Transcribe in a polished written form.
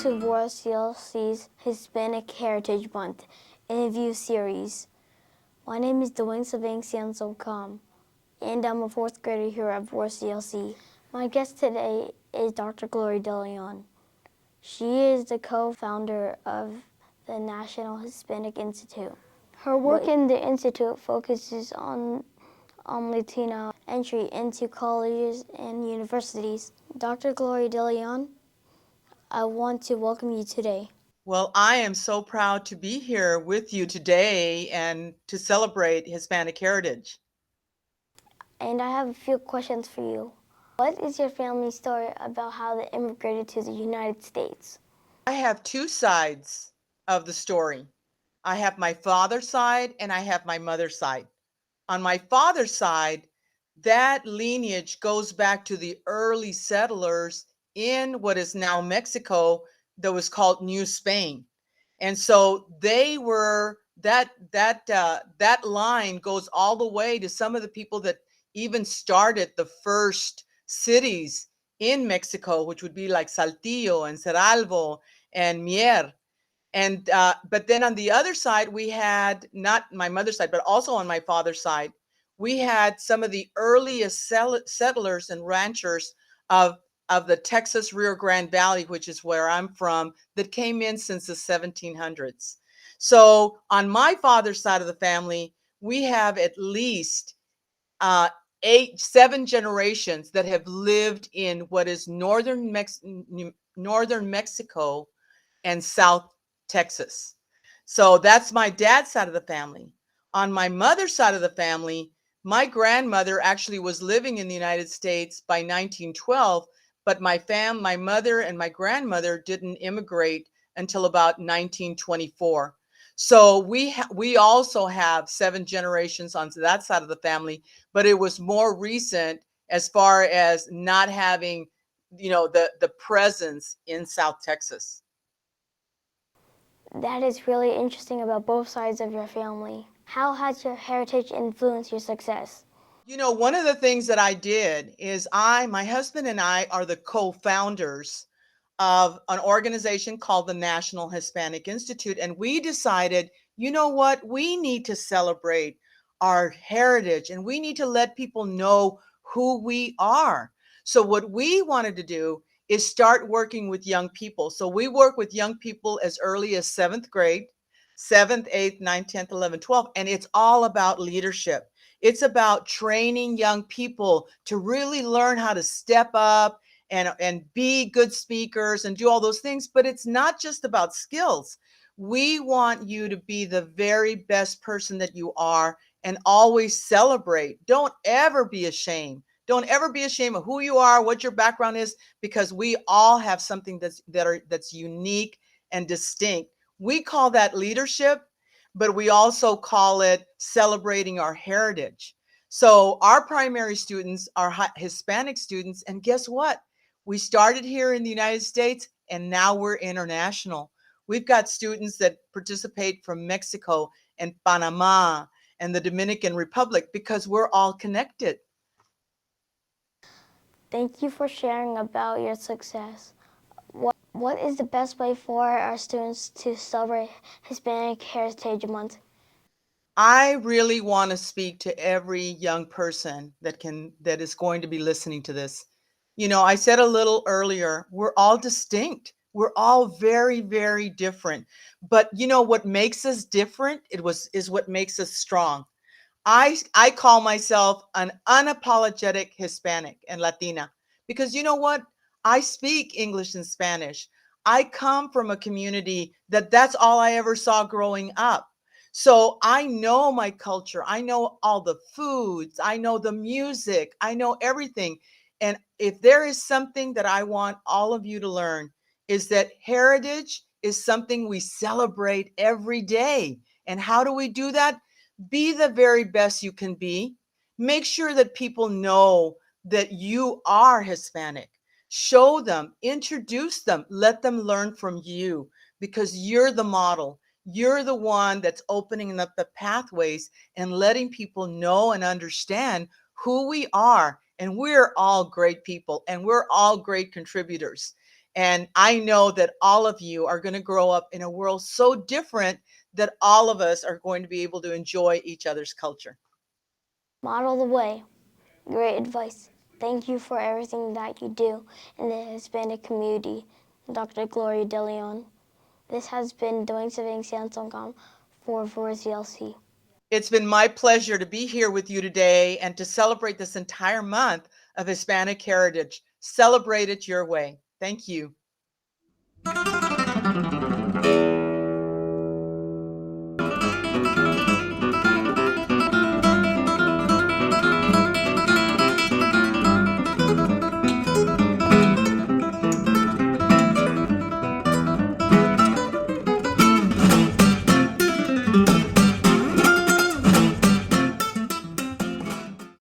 to Voris CLC's Hispanic Heritage Month interview series. My name is Duangsavang, and I'm a fourth grader here at Voris CLC. My guest today is Dr. Gloria de Leon. She is the co-founder of the National Hispanic Institute. Her work in the Institute focuses on Latino entry into colleges and universities. Dr. Gloria de Leon, I want to welcome you today. Well, I am so proud to be here with you today and to celebrate Hispanic heritage. And I have a few questions for you. What is your family story about how they immigrated to the United States? I have two sides of the story. I have my father's side and I have my mother's side. On my father's side, that lineage goes back to the early settlers in what is now Mexico that was called New Spain. And so they were that line goes all the way to some of the people that even started the first cities in Mexico, which would be like Saltillo and Cerralvo and Mier. And but then on the other side, we had not my mother's side, but also on my father's side, we had some of the earliest settlers and ranchers of the Texas Rio Grande Valley, which is where I'm from, that came in since the 1700s. So on my father's side of the family, we have at least uh, 7 generations that have lived in what is northern Mexico and South Texas. So that's my dad's side of the family. On my mother's side of the family, my grandmother actually was living in the United States by 1912, but my mother and my grandmother didn't immigrate until about 1924. So we also have 7 generations on that side of the family, but it was more recent as far as not having, the presence in South Texas. That is really interesting about both sides of your family. How has your heritage influenced your success? One of the things that I did is my husband and I are the co-founders of an organization called the National Hispanic Institute. And we decided, you know what, we need to celebrate our heritage and we need to let people know who we are. So what we wanted to do is start working with young people. So we work with young people as early as 7th grade, 7th, 8th, 9th, 10th, 11th, 12th. And it's all about leadership. It's about training young people to really learn how to step up and be good speakers and do all those things. But it's not just about skills. We want you to be the very best person that you are and always celebrate. Don't ever be ashamed. Don't ever be ashamed of who you are, what your background is, because we all have something that's unique and distinct. We call that leadership, but we also call it celebrating our heritage. So our primary students are Hispanic students, and guess what? We started here in the United States and now we're international. We've got students that participate from Mexico and Panama and the Dominican Republic because we're all connected. Thank you for sharing about your success. What is the best way for our students to celebrate Hispanic Heritage Month? I really want to speak to every young person that is going to be listening to this. I said a little earlier, we're all distinct. We're all very, very different. But what makes us different, is what makes us strong. I call myself an unapologetic Hispanic and Latina because you know what? I speak English and Spanish. I come from a community that's all I ever saw growing up. So I know my culture. I know all the foods. I know the music. I know everything. And if there is something that I want all of you to learn, is that heritage is something we celebrate every day. And how do we do that? Be the very best you can be. Make sure that people know that you are Hispanic. Show them, introduce them, let them learn from you because you're the model. You're the one that's opening up the pathways and letting people know and understand who we are. And we're all great people and we're all great contributors. And I know that all of you are going to grow up in a world so different that all of us are going to be able to enjoy each other's culture. Model the way. Great advice. Thank you for everything that you do in the Hispanic community, Dr. Gloria de Leon. This has been Duangsavang for Voris CLC. It's been my pleasure to be here with you today and to celebrate this entire month of Hispanic heritage. Celebrate it your way. Thank you.